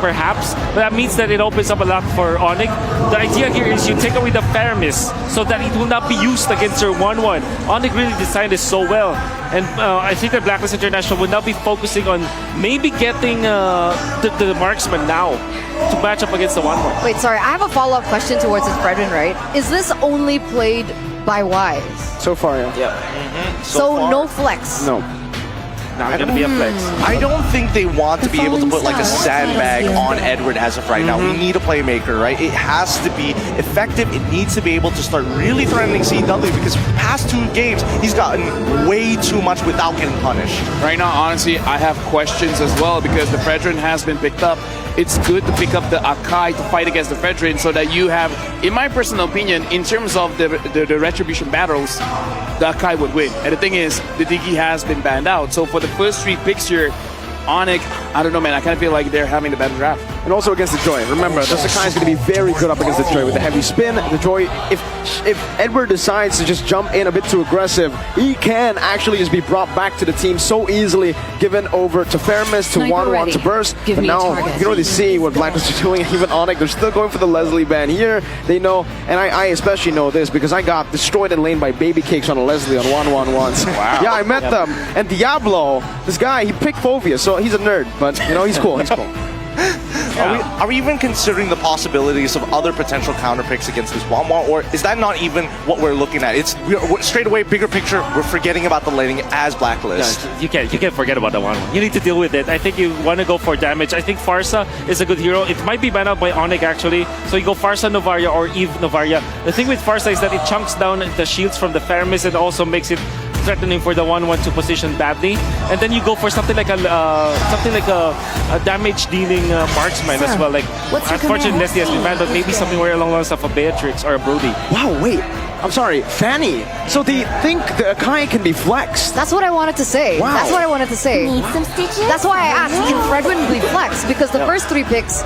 perhaps, but that means that it opens up a lot for Onic. The idea here is you take away the fairness so that it will not be used against your 1-1. Onic really designed this so well. And I think that Blacklist International will now be focusing on maybe getting the marksman now to match up against the 1-1. Wait, sorry, I have a follow-up question towards this, Fredrin, right? Is this only played by Wise? So far, yeah. Yeah. So no flex? No. Not gonna be a flex. I don't think they want to be able to put like a sandbag on Edward as of right now. We need a playmaker, right? It has to be effective. It needs to be able to start really threatening CW because past 2 games, he's gotten way too much without getting punished. Right now, honestly, I have questions as well because the Fredrin has been picked up. It's good to pick up the Akai to fight against the Fredrin so that you have, in my personal opinion, in terms of the Retribution battles, the Akai would win. And the thing is, the Digi has been banned out. So for the first 3 picks here, Onic, I don't know, man. I kind of feel like they're having the better draft. And also against the Joy. Remember, the Sakai is going to be very good up against the Joy with the heavy spin. The Joy, if Edward decides to just jump in a bit too aggressive, he can actually just be brought back to the team so easily, given over to Fairness, to 1-1 to Burst. But now, you can already see what Blacklist are doing. Even Onic, they're still going for the Leslie ban here. They know, and I especially know this because I got destroyed in lane by Baby Cakes on a Leslie on 1-1 once. Wow. Yeah, I met them. And Diablo, this guy, he picked Fovia, so he's a nerd, but you know, he's cool. He's cool. Are we even considering the possibilities of other potential counter picks against this 1-1, or is that not even what we're looking at? It's we're straight away, bigger picture, we're forgetting about the laning as Blacklist. Yeah, you can't forget about the 1-1. You need to deal with it. I think you want to go for damage. I think Farsa is a good hero. It might be banned out by Onic actually. So you go Farsa Novaria or Eve Novaria. The thing with Farsa is that it chunks down the shields from the Feramis and also makes it threatening for the 1-1 to position badly, and then you go for something like a damage dealing marksman as well. Like unfortunately Leslie has been banned, but maybe something more along the lines of a Beatrix or a Brody. Wow, wait. I'm sorry, Fanny. So they think the Akai can be flexed. That's what I wanted to say. Wow. That's what I wanted to say. Need some stitches? That's why I asked, can Fredrin be flexed? Because the first 3 picks,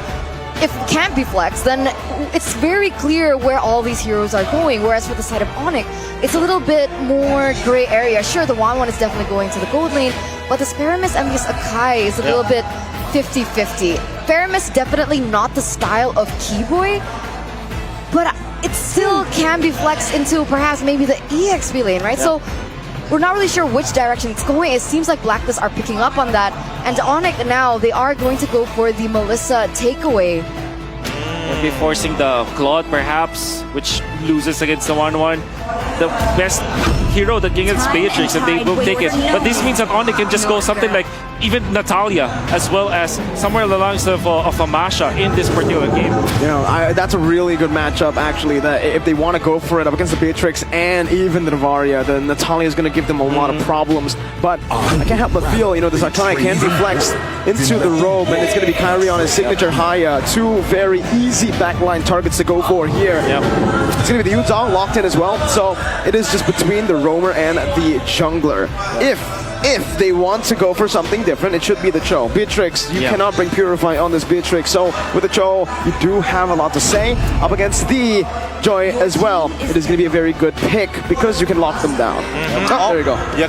if it can't be flexed, then it's very clear where all these heroes are going. Whereas for the side of Onic, it's a little bit more gray area. Sure, the 1-1 is definitely going to the gold lane, but this Paramis and this Akai is a little bit 50-50. Paramis definitely not the style of Keyboy, but it still can be flexed into perhaps maybe the EXP lane, right? So we're not really sure which direction it's going. It seems like Blacklist are picking up on that. And Onic now, they are going to go for the Melissa takeaway. They'll be forcing the Claude perhaps, which loses against the 1-1. The best hero that can get Beatrix, and they will take it. But this means that Onic can just go something like even Natalia, as well as somewhere along the lines of a Masha in this particular game. You know, that's a really good matchup, actually, that if they want to go for it up against the Beatrix and even the Navaria, then Natalia is going to give them a lot of problems. But I can't help but feel, you know, this Akai can be flexed into the robe, and it's going to be Kyrie on his signature Haya. 2 very easy backline targets to go for here. It's going to be the Yuzong locked in as well, so it is just between the roamer and the jungler. If they want to go for something different, it should be the Cho. Beatrix, you cannot bring Purify on this Beatrix, so with the Cho, you do have a lot to say. Up against the Joy as well, it is going to be a very good pick because you can lock them down. Oh, there you go. You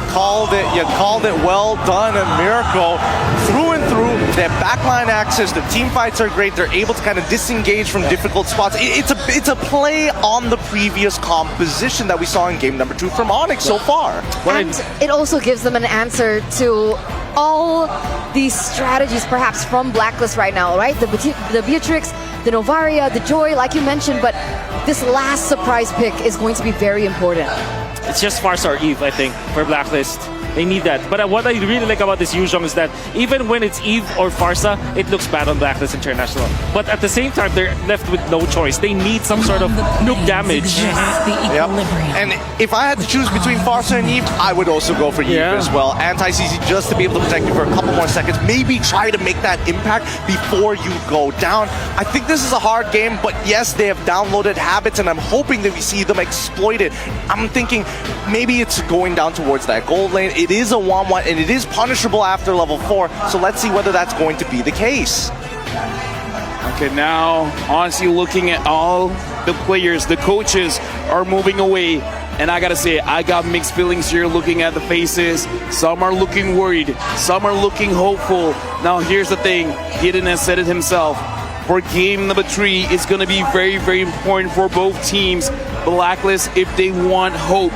called it well done, a miracle. Through and through, their backline access, the team fights are great, they're able to kind of disengage from difficult spots. It's a play on the previous composition that we saw in game number 2 from Onic so far. And it also gives them an answer to all these strategies perhaps from Blacklist right now, right? The Beatrix, the Novaria, the Joy, like you mentioned, but this last surprise pick is going to be very important. It's just Farsa or Eve, I think, for Blacklist. They need that. But what I really like about this Yuzong is that even when it's Eve or Farsa, it looks bad on Blacklist International. But at the same time, they're left with no choice. They need some sort of nuke damage. And if I had to choose between Farsa and Eve, I would also go for Eve as well. Anti-CC just to be able to protect you for a couple more seconds. Maybe try to make that impact before you go down. I think this is a hard game, but yes, they have downloaded habits, and I'm hoping that we see them exploit it. I'm thinking maybe it's going down towards that gold lane. It is a 1-1, and it is punishable after level 4, so let's see whether that's going to be the case. Okay, now, honestly, looking at all the players, the coaches are moving away And I gotta say, I got mixed feelings here looking at the faces. Some are looking worried, some are looking hopeful. Now here's the thing, Hidden has said it himself. For game number 3, it's gonna be very, very important for both teams. Blacklist, if they want hope,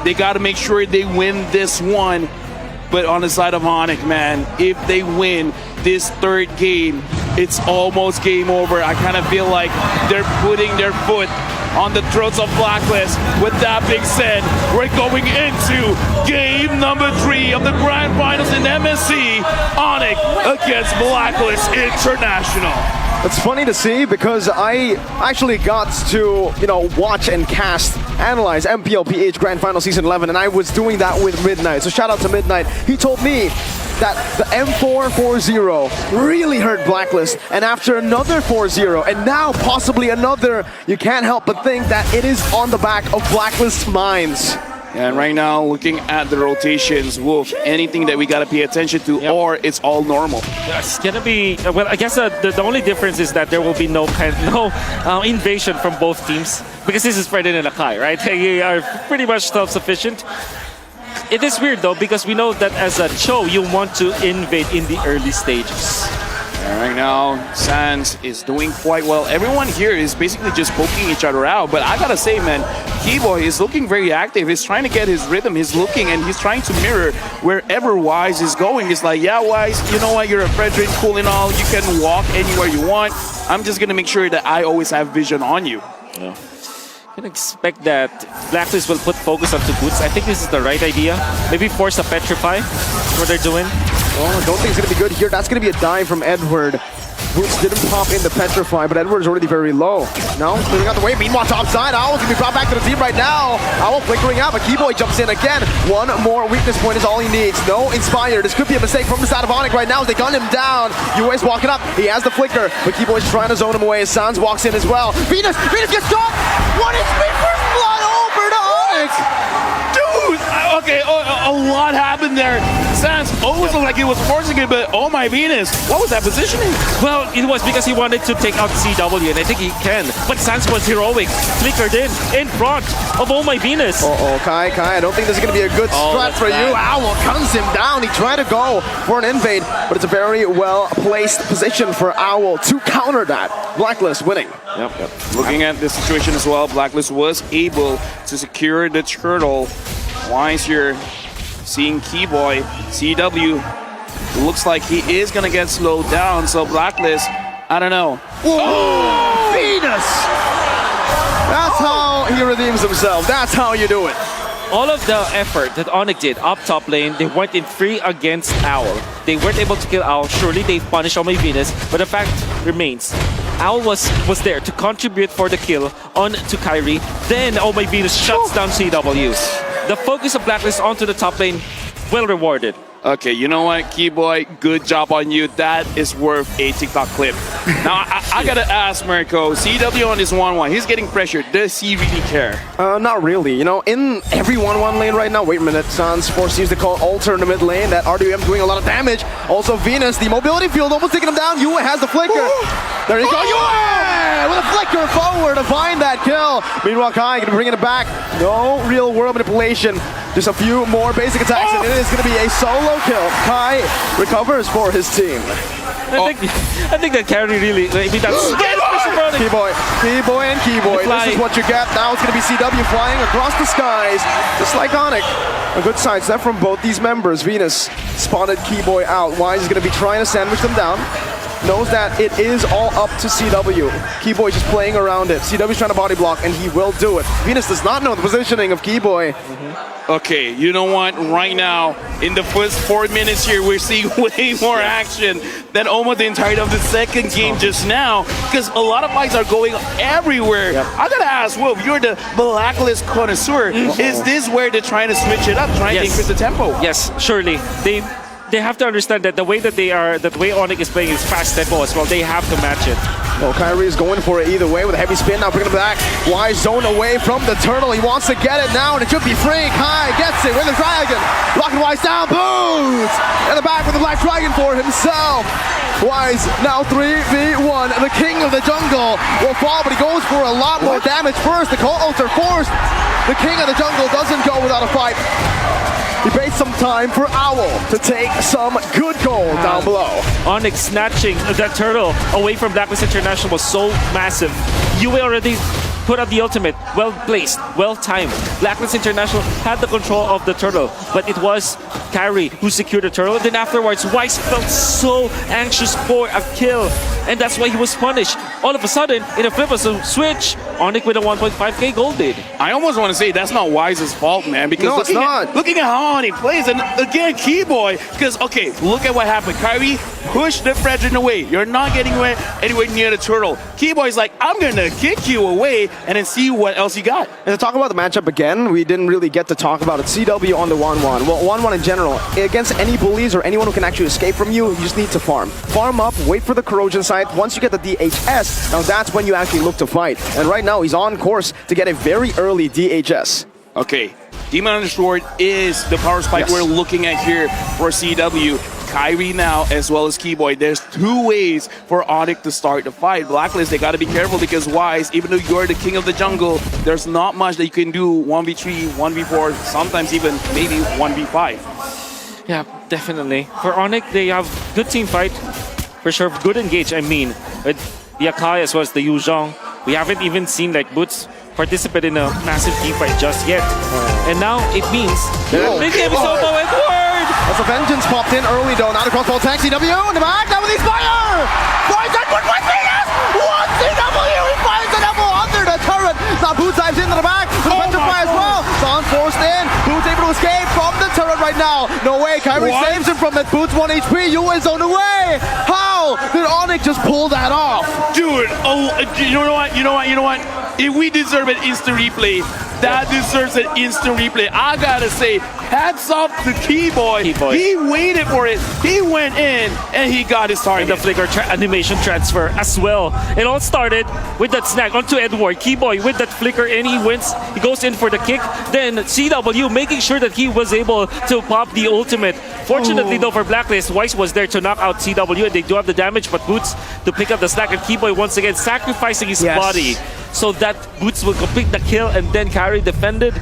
they gotta make sure they win this one. But on the side of Onic, man, if they win this 3rd game, it's almost game over. I kind of feel like they're putting their foot on the throats of Blacklist. With that being said, we're going into game number 3 of the Grand Finals in MSC. Onic against Blacklist International. It's funny to see because I actually got to, watch and analyze MPLPH Grand Final Season 11, and I was doing that with Midnight. So shout out to Midnight. He told me that the M4-4-0 really hurt Blacklist, and after another 4-0, and now possibly another, you can't help but think that it is on the back of Blacklist's minds. And right now, looking at the rotations, Wolf, anything that we got to pay attention to, or it's all normal? It's gonna be well. I guess the only difference is that there will be no invasion from both teams because this is Fredin and Akai, right? They are pretty much self-sufficient. It is weird though because we know that as a Cho, you want to invade in the early stages. And right now, Sans is doing quite well. Everyone here is basically just poking each other out. But I gotta say, man, Keyboy is looking very active. He's trying to get his rhythm. He's looking and he's trying to mirror wherever Wise is going. He's like, yeah, Wise, you know what? You're a Frederick, cool and all. You can walk anywhere you want. I'm just gonna make sure that I always have vision on you. Yeah. I can expect that Blacklist will put focus onto Boots. I think this is the right idea. Maybe force a Petrify. That's what they're doing. Oh, I don't think it's going to be good here. That's going to be a dive from Edward. Boots didn't pop in the Petrify, but Edward is already very low. No, clearing out the way. Meanwhile, topside, Owl's going to be brought back to the team right now. Owl flickering out, but Keyboy jumps in again. One more weakness point is all he needs. No Inspire. This could be a mistake from the side of Onic right now as they gun him down. UA's walking up. He has the flicker, but Keyboy's trying to zone him away as Sans walks in as well. Venus gets caught! What is first blood over to Onic? Dude! Okay, a lot happened there. Sans always looked like he was forcing it, but oh my Venus, what was that positioning? Well, it was because he wanted to take out CW, and I think he can. But Sans was heroic, flickered in front of Oh My Venus. Kai, I don't think this is going to be a good strat for you. Owl guns him down. He tried to go for an invade, but it's a very well-placed position for Owl to counter that. Blacklist winning. Yep. Looking at this situation as well, Blacklist was able to secure the turtle. Wise here, seeing Keyboy, CW, looks like he is gonna get slowed down, so Blacklist, I don't know. Oh! Venus! That's how he redeems himself. That's how you do it. All of the effort that Onic did up top lane, they went in 3 against Owl. They weren't able to kill Owl. Surely they punished Oh My Venus, but the fact remains, Owl was there to contribute for the kill on to Kyrie. Then Oh My Venus shuts down CW. The focus of Blacklist onto the top lane, well rewarded. Okay, you know what, Keyboy, good job on you. That is worth a TikTok clip. Now, I gotta ask Mirko, CW on this 1-1, he's getting pressured. Does he really care? Not really. In every 1-1 lane right now, wait a minute, Sans seems to call Alter in the mid lane. That RWM doing a lot of damage. Also, Venus, the mobility field almost taking him down. Yue has the flicker. There you go, Yue! With a flicker forward to find that kill. Meanwhile, Kai gonna bring it back. No real world manipulation. Just a few more basic attacks, and it is gonna be a solo kill. Kai recovers for his team. I think that carry really, that's Keyboy and Keyboy. This is what you get. Now it's going to be CW flying across the skies, just like Onic. A good sidestep from both these members. Venus spotted Keyboy out. Wise is going to be trying to sandwich them down. Knows that it is all up to CW. Keyboy just playing around it. CW's trying to body block, and he will do it. Venus does not know the positioning of Keyboy. Okay, you know what? Right now, in the first 4 minutes here, we're seeing way more action than almost the entirety of the second game just now, because a lot of fights are going everywhere. I gotta ask, Wolf, you're the Blacklist connoisseur. Is this where they're trying to switch it up, trying to increase the tempo? Yes, surely. they have to understand that the way that the way Onic is playing is fast tempo as well. They have to match it. Well, Kyrie is going for it either way with a heavy spin. Now bringing it back. Wise zone away from the turtle. He wants to get it now, and it should be free. Kai gets it with the dragon. Blocking Wise down. Boots! In the back with the Black Dragon for himself. Wise now 3v1. The king of the jungle will fall, but he goes for a lot more damage first. The calls are forced. The king of the jungle doesn't go without a fight. He paid some time for Owl to take some good gold down below. Onic snatching that turtle away from Blacklist International was so massive. Yue already put out the ultimate. Well placed, well timed. Blacklist International had the control of the turtle, but it was Kyrie who secured the turtle. And then afterwards, Wise felt so anxious for a kill, and that's why he was punished. All of a sudden, in a flip of a switch, Onic with a 1.5k gold lead. I almost want to say that's not Wise's fault, man, because No, it's not. looking at how Onic plays, and again, Keyboy, because, okay, look at what happened. Kyrie pushed the Fredrin away. You're not getting anywhere near the turtle. Keyboy's like, I'm going to kick you away and then see what else you got. And to talk about the matchup again, we didn't really get to talk about it. CW on the 1-1. Well, 1-1 in general. Against any bullies or anyone who can actually escape from you, you just need to farm. Farm up, wait for the corrosion site. Once you get the DHS, now that's when you actually look to fight. And right now, he's on course to get a very early DHS. Okay, Demon Undersword is the power spike Yes. we're looking at here for CW. Kyrie now, as well as Keyboy. There's two ways for Onic to start the fight. Blacklist, they got to be careful because Wise, even though you're the king of the jungle, there's not much that you can do 1v3, 1v4, sometimes even maybe 1v5. Yeah, definitely. For Onic, they have good team fight. For sure, good engage, I mean. With the Akai as well as the Yuzhong. We haven't even seen like Boots participate in a massive team fight just yet. And now it means that Big Game is over with Word! As the Vengeance popped in early though, now the crossbow tank, CW in the back, now with his fire! Finds that one, one Venus! One CW, he finds the double under the turret! Now Boots dives into the back, with the Petrify as well! Son forced in, Boots able to escape from the turret right now! No way, Kyrie saves him from that. Boots 1 HP, Yue is on the way! How did Onic just pull that off? Dude, oh, you know what? If we deserve an instant replay, that deserves an instant replay. I gotta say, hats off to Keyboy. He waited for it. He went in and he got his target. And the flicker animation transfer as well. It all started with that snag onto Edward. Keyboy with that flicker and he wins. He goes in for the kick. Then CW making sure that he was able to pop the ultimate. Fortunately though for Blacklist, Wise was there to knock out CW and they do have the damage, but Boots to pick up the slack, and Keyboy once again sacrificing his body so that Boots will complete the kill, and then Kyrie defended.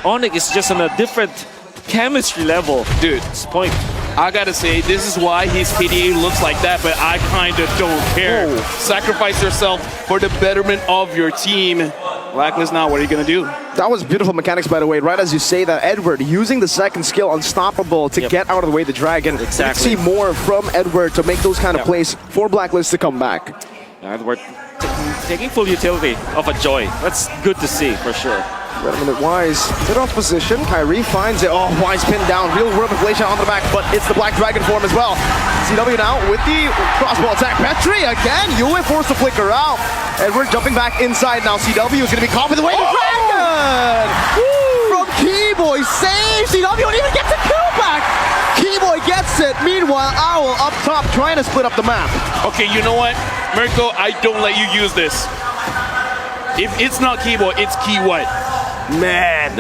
Onic is just on a different chemistry level. Dude, It's point. I gotta say, this is why his KDA looks like that, but I kinda don't care. Sacrifice yourself for the betterment of your team. Blacklist now, what are you gonna do? That was beautiful mechanics, by the way. Right as you say that, Edward using the second skill, Unstoppable, to get out of the way of the dragon. Exactly. Let's see more from Edward to make those kind of plays for Blacklist to come back. Edward taking full utility of a Joy. That's good to see for sure. Wait a minute, Wise hit off position. Kyrie finds it. Oh, Wise pinned down. Real world manipulation on the back, but it's the Black Dragon form as well. CW now with the crossbow attack. Petri again. Yue forced to flicker out. Edward jumping back inside now. CW is going to be caught with the way. Dragon! From Keyboy saves CW and even gets a kill back. Keyboy gets it. Meanwhile, Owl up top trying to split up the map. Okay, you know what? Mirko, I don't let you use this. If it's not Keyboy, it's Key what? Man,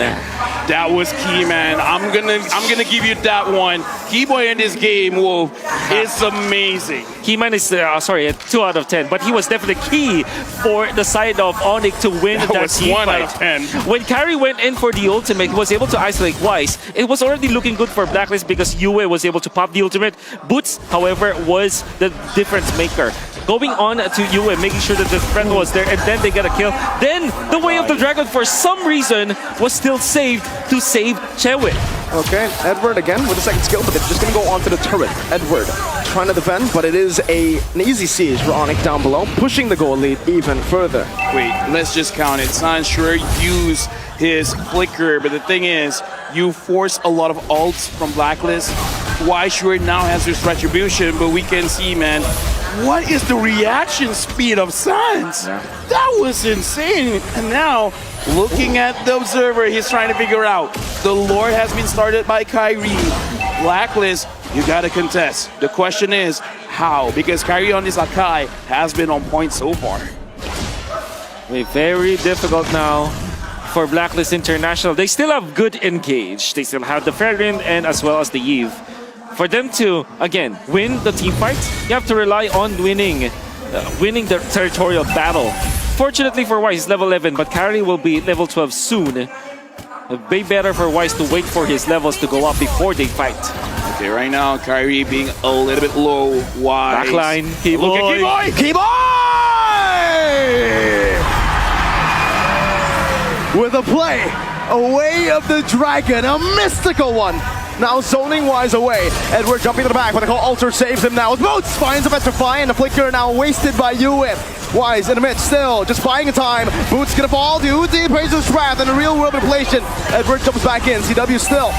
that was key, man. I'm gonna give you that one. Keyboy in this game, whoa, it's amazing. Key minus, sorry, a 2 out of 10, but he was definitely key for the side of Onic to win that was team 1 fight. out of 10. When Kyrie went in for the ultimate, he was able to isolate Wise. It was already looking good for Blacklist because Yue was able to pop the ultimate. Boots, however, was the difference maker. Going on to Yue, making sure that the friend was there, and then they get a kill. Then the Way of the Dragon, for some reason, was still saved to save Chewit. Okay, Edward again with the second skill, but they're just going to go onto the turret. Edward trying to defend, but it is an easy siege for Onic down below, pushing the goal lead even further. Wait, let's just count it. San sure used his flicker, but the thing is, you force a lot of ults from Blacklist. Why sure now has his retribution, but we can see, man, what is the reaction speed of Sans? That was insane. And now, looking at the observer, he's trying to figure out. The lore has been started by Kyrie. Blacklist you gotta contest. The question is, how? Because Kyrie on this Akai has been on point so far. Very difficult now for Blacklist International. They still have good engage. They still have the Fairwind and as well as the Eve. For them to, again, win the team fight, you have to rely on winning the territorial battle. Fortunately for Wise, he's level 11, but Kyrie will be level 12 soon. It'd be better for Wise to wait for his levels to go up before they fight. Okay, right now, Kyrie being a little bit low. Wise. Backline, Look at Keyboy. With a play, away of the dragon, a mystical one. Now zoning Wise away. Edward jumping to the back, but the call Alter saves him now. Boots finds a Petrify, and the flicker now wasted by Yuin. Wise in the mid, still just buying time. Boots gonna fall to Uzi, Praiser's Wrath, and a real world manipulation. Edward jumps back in. CW still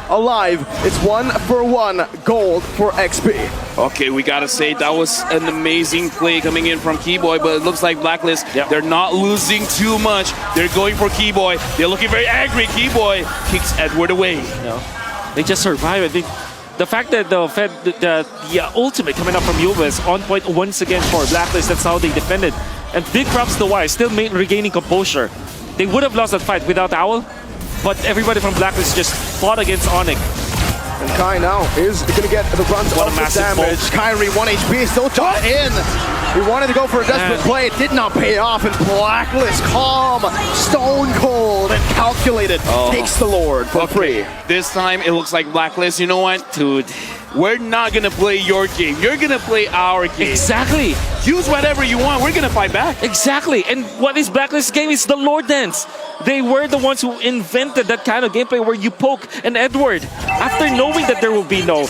alive. It's 1-for-1 gold for XP. Okay, we gotta say that was an amazing play coming in from Keyboy, but it looks like Blacklist, they're not losing too much. They're going for Keyboy. They're looking very angry. Keyboy kicks Edward away. No. They just survive it. The fact that the ultimate coming up from Yuba is on point once again for Blacklist. That's how they defended. And big props to Wise, still regaining composure. They would have lost that fight without Owl, but everybody from Blacklist just fought against Onic. And Kai now is going to get the brunt What of a the massive damage. fault. Kyrie 1 HP, still shot in. He wanted to go for a desperate play. It did not pay off. And Blacklist, calm, stone cold, and calculated, takes the Lord for free. This time it looks like Blacklist. You know what? Dude. We're not gonna play your game. You're gonna play our game. Exactly. Use whatever you want. We're gonna fight back. Exactly. And what is Blacklist's game is the Lord Dance. They were the ones who invented that kind of gameplay where you poke an Edward. After knowing that there will be no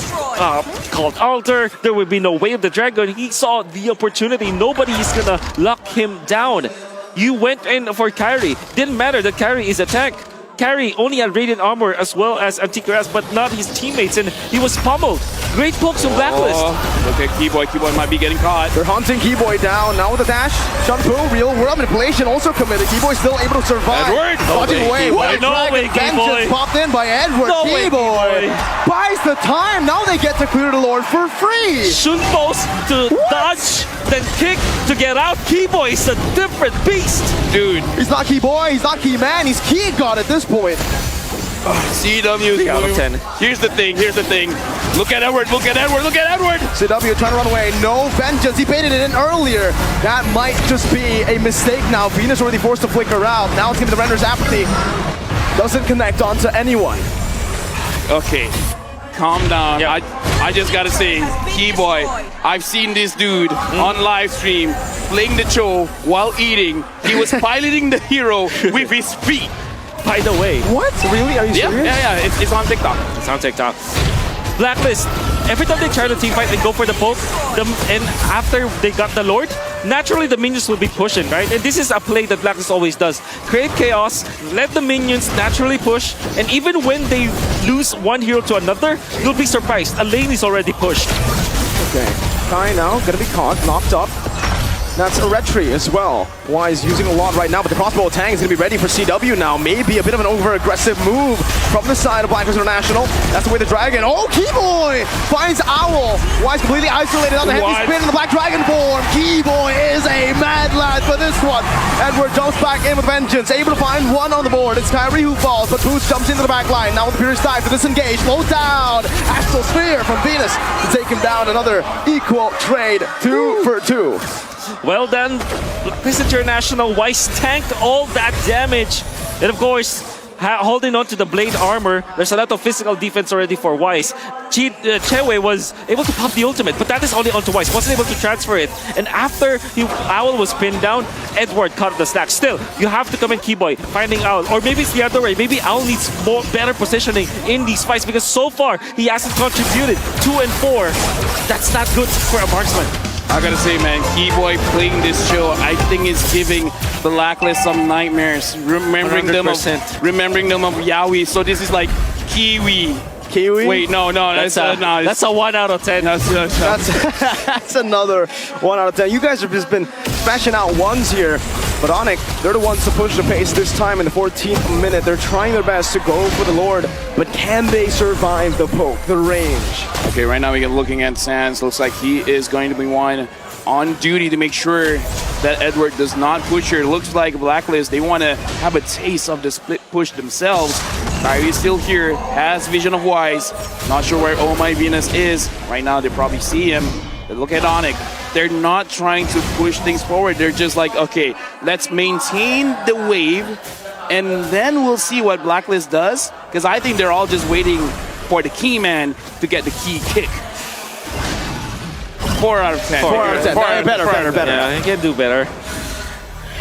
called altar, there will be no way of the dragon, he saw the opportunity. Nobody is gonna lock him down. You went in for Kyrie. Didn't matter that Kyrie is attacked. Kyrie only had Radiant Armor as well as Anticuras, but not his teammates, and he was pummeled. Great pokes from Blacklist. Look at Keyboy. Keyboy might be getting caught. They're hunting Keyboy down. Now with the dash, Shampoo, real world manipulation also committed. Keyboy still able to survive. Edward! Dodging away. No way, Keyboy. Popped in by Edward. No way, Keyboy buys the time. Now they get to clear the Lord for free. Shunpo's to dodge, then kick to get out. Keyboy is a different beast. Dude. He's not Keyboy. He's not Keyman. He's Key God at this point. CW is out of moving. 10. Here's the thing. Here's the thing. Look at Edward. Look at Edward. Look at Edward. CW trying to run away. No vengeance. He baited it in earlier. That might just be a mistake now. Venus already forced to flicker out. Now it's going to be the Render's Apathy. Doesn't connect onto anyone. Okay. Calm down. Yeah. I just gotta say, Keyboy, I've seen this dude on live stream playing the Cho while eating. He was piloting the hero with his feet. By the way, What? Really? Are you serious? Yeah. It's on TikTok. it's on TikTok. Blacklist, every time they try to team fight and go for the poke, and after they got the Lord, naturally the minions will be pushing, right? And this is a play that Blacklist always does. Create chaos, let the minions naturally push, and even when they lose one hero to another, you'll be surprised. A lane is already pushed. Okay. Kai now gonna be caught, knocked up. That's a red tree as well. Wise using a lot right now, but the crossbow tank is going to be ready for CW now. Maybe a bit of an over-aggressive move from the side of Blacklist International. That's the way the dragon. Oh, Keyboy finds Owl. Wise completely isolated on the heavy spin in the Black Dragon form. Keyboy is a mad lad for this one. Edward jumps back in with vengeance, able to find one on the board. It's Kyrie who falls, but Boost jumps into the back line. Now with the Purist Dive to disengage. Slow down. Astral Sphere from Venus to take him down. Another equal trade. 2 for 2. Well done, Blacklist International. Wise tanked all that damage. And of course, holding on to the blade armor, there's a lot of physical defense already for Wise. Chewe was able to pop the ultimate, but that is only onto Wise. Wasn't able to transfer it. And after Owl was pinned down, Edward caught the slack. Still, you have to come in Keyboy, finding Owl. Or maybe it's the other way. Maybe Owl needs better positioning in these fights because so far, he hasn't contributed. 2 and 4. That's not good for a marksman. I gotta say, man, Keyboy playing this show, I think is giving Blacklist some nightmares. Remembering 100%. them of Yaoi. So this is like Kiwi. Kiwi? Wait, no, That's a 1 out of 10. That's another 1 out of 10. You guys have just been smashing out ones here. But Onic, they're the ones to push the pace this time in the 14th minute. They're trying their best to go for the Lord, but can they survive the poke, the range? Okay, right now we're looking at Sans. Looks like he is going to be one on duty to make sure that Edward does not push her. Looks like Blacklist, they want to have a taste of the split push themselves. Kyrie's still here, has vision of Wise. Not sure where Oh My Venus is. Right now they probably see him. But look at Onic. They're not trying to push things forward. They're just like, okay, let's maintain the wave and then we'll see what Blacklist does. Because I think they're all just waiting for the key man to get the key kick. 4 out of 10. 4 out of 10. Better. Yeah, he can do better.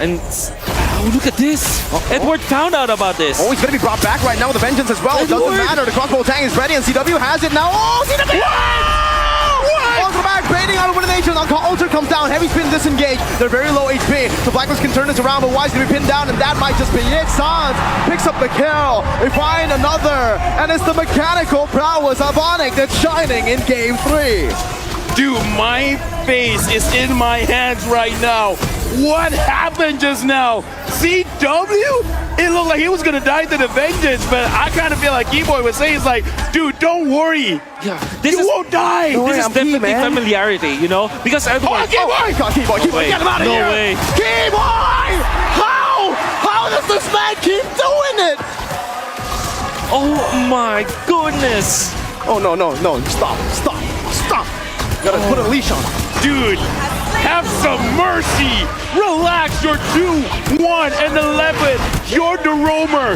And oh, look at this. Edward found out about this. Oh, he's going to be brought back right now with a vengeance as well. It doesn't matter. The crossbow tang is ready and CW has it now. Oh, CW! Onto the back, baiting out of elimination. Ultra comes down. Heavy spin disengaged. They're very low HP. So Blacklist can turn this around, but Wise going to be pinned down, and that might just be it. Sans picks up the kill. They find another, and it's the mechanical prowess of Onic that's shining in game 3. Dude, my face is in my hands right now. What happened just now? CW? It looked like he was gonna die to the vengeance, but I kind of feel like E-Boy was saying, it's like, dude, don't worry. Yeah, You won't die. This is definitely familiarity, you know? Because Edward... Oh, Keyboy, get him out of here! No way. Keyboy! How does this man keep doing it? Oh my goodness! Oh, no, stop. Gotta put a leash on him. Dude, have some mercy. Relax, you're 2, 1, and 11. You're the roamer.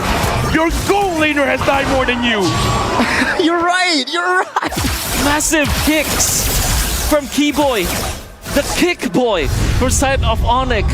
Your goal laner has died more than you. You're right. Massive kicks from Keyboy. The kick boy for side of Onic.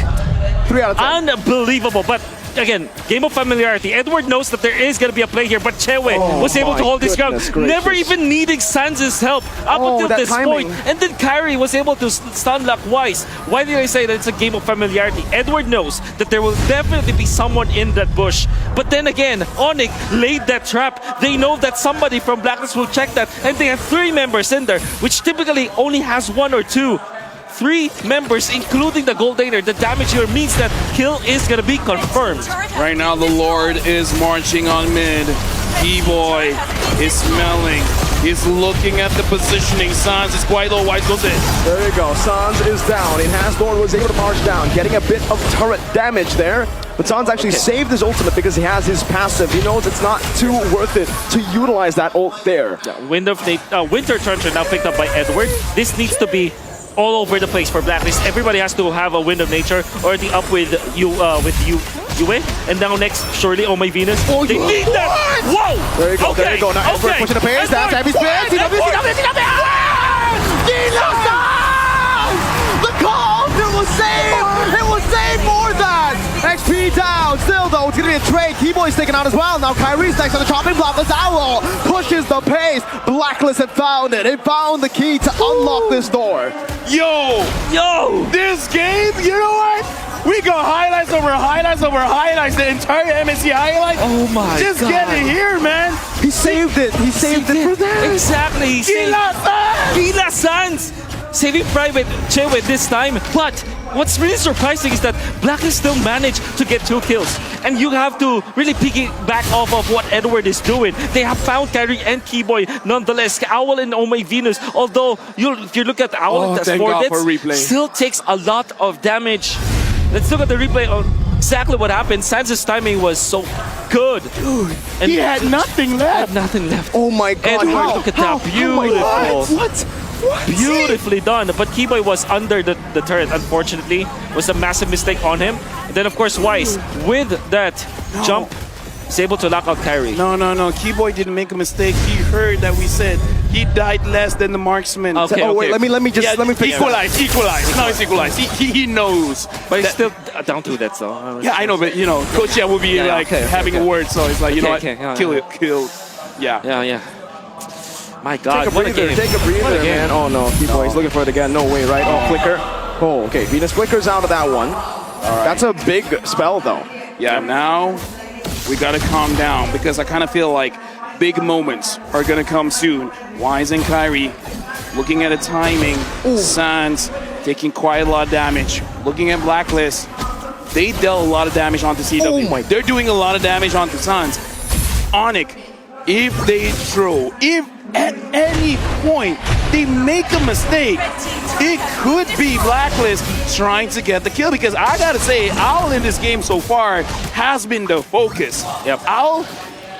3 out of 10. Unbelievable, but again, game of familiarity. Edward knows that there is going to be a play here, but Chewe was able to hold his ground, never even needing Sans' help up until this point. And then Kyrie was able to stun lock Wise. Why did I say that it's a game of familiarity? Edward knows that there will definitely be someone in that bush. But then again, Onic laid that trap. They know that somebody from Blacklist will check that, and they have 3 members in there, which typically only has 1 or 2. 3 members, including the gold laner. The damage here means that kill is gonna be confirmed. Right now, the Lord is marching on mid. E-Boy is smelling. He's looking at the positioning. Sans is quite low. Wise goes in. There you go. Sans is down. Lord was able to march down, getting a bit of turret damage there. But Sans actually saved his ultimate because he has his passive. He knows it's not too worth it to utilize that ult there. Yeah, Winter Trencher now picked up by Edward. This needs to be all over the place for Blacklist. Everybody has to have a Wind of Nature or the up with you Yue. And now next, surely Oh My Venus. Oh, they need that! Whoa! There you go, there you go. Now Edward pushing the pace. That's heavy spin. CW! The call! It will save more than XP down. Still though, it's gonna be a trade. Keyboy's taken out as well. Now Kyrie's next on the chopping block. This Owl pushes the pace. Blacklist had found it. It found the key to unlock this door. Yo! This game, you know what? We got highlights over highlights. The entire MSC highlight. Oh my Just God. get it here, man. He saved it. He saved it for that. Exactly. He saved Gila Sans. Saving Private Chewe this time. But what's really surprising is that Blacklist still managed to get 2 kills. And you have to really piggyback off of what Edward is doing. They have found Kyrie and Keyboy nonetheless. Owl and Oh My Venus, although if you look at Owl, that's 4 hits, still takes a lot of damage. Let's look at the replay on exactly what happened. Sans' timing was so good. Dude, and he had nothing left. Oh my God. Edward, look at that. Beautiful. What? Beautifully done. But Keyboy was under the turret, unfortunately. It was a massive mistake on him. And then, of course, Wise, with that jump, is able to lock out Kyrie. No. Keyboy didn't make a mistake. He heard that we said he died less than the marksman. Okay, wait, let me fix equalize. Now it's equalized. He knows. But he's still down to that, so. Yeah, I know, but you know, Coach will be having a word, so it's like, you know what? Kill. Yeah. My God, Take a breather, man. Oh no, Keyboy's looking for it again. No way, right? Oh, flicker. Oh, okay. Venus flickers out of that one. All right. That's a big spell, though. Yeah, now we gotta calm down because I kind of feel like big moments are gonna come soon. Wise and Kyrie looking at the timing. Sans taking quite a lot of damage. Looking at Blacklist. they dealt a lot of damage onto CW. Oh my- They're doing a lot of damage onto Suns. Onic, if they throw, if at any point they make a mistake, it could be Blacklist trying to get the kill, because I gotta say, Owl in this game so far has been the focus. Yep. Owl,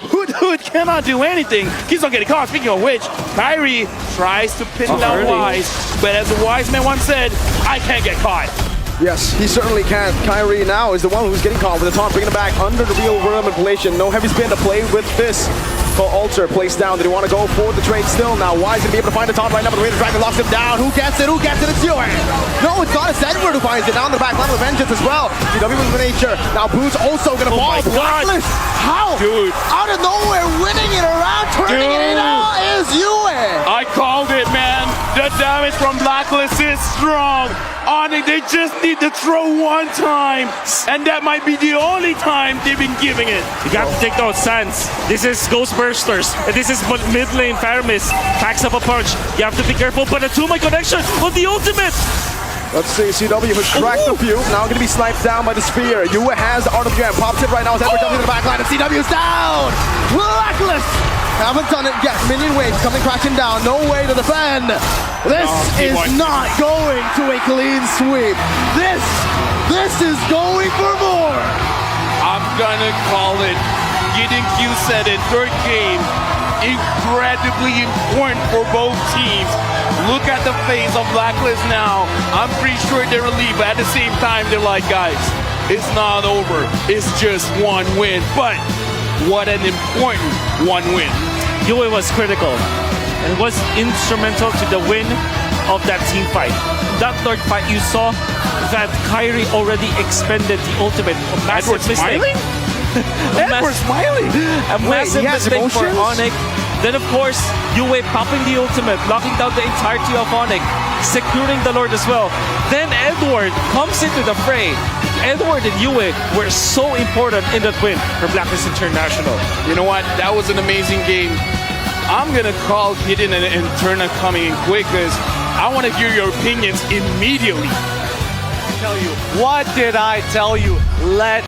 Hood cannot do anything. He's not getting caught. Speaking of which, Kyrie tries to pin down early. Wise, but as the Wise man once said, I can't get caught. Yes, he certainly can. Kyrie now is the one who's getting caught with the taunt, bringing it back under the real world manipulation. No heavy spin to play with this. Call Alter placed down. Did he want to go for the trade still? Now Wise going to be able to find the taunt right now, but the way the Dragon locks him down. Who gets it? Who gets it? It's Yue. No, it's not. It's Edward who finds it. Down the back line of the Vengeance as well. CW with the nature. Now Boo's also going to fall. my God. Blacklist. How? Dude. Out of nowhere, winning it around, turning it in all is Yue. I called it, man. The damage from Blacklist is strong. Onic, they just need to throw one time, and that might be the only time they've been giving it. You got to take those Sands. This is Ghost Bursters. And this is mid lane Faramis. Packs up a punch. You have to be careful, but a 2-man connection on the ultimate. Let's see, CW has cracked a few. Now going to be sniped down by the spear. Yue has the Art of Jam. Pops it right now as Edward jumps into the back line, and CW's down. Blacklist haven't done it yet. Minion waves coming crashing down. No way to defend. This is not going to a clean sweep. This is going for more. I'm gonna call it. Gideon Q said it, third game, incredibly important for both teams. Look at the face of Blacklist now. I'm pretty sure they're relieved, but at the same time, they're like, guys, it's not over. It's just one win. But what an important one win. Yue was critical and was instrumental to the win of that team fight. That third fight, you saw that Kyrie already expended the ultimate. A massive Edward mistake. smiling? Edward smiling? A massive he has mistake for emotions? Onic. Then of course, Yue popping the ultimate, locking down the entirety of Onic, securing the Lord as well. Then Edward comes into the fray. Edward and Yue were so important in that win for Blacklist International. You know what? That was an amazing game. I'm gonna call Gideon and Turner coming in quick, because I want to hear your opinions immediately. What did I tell you? Let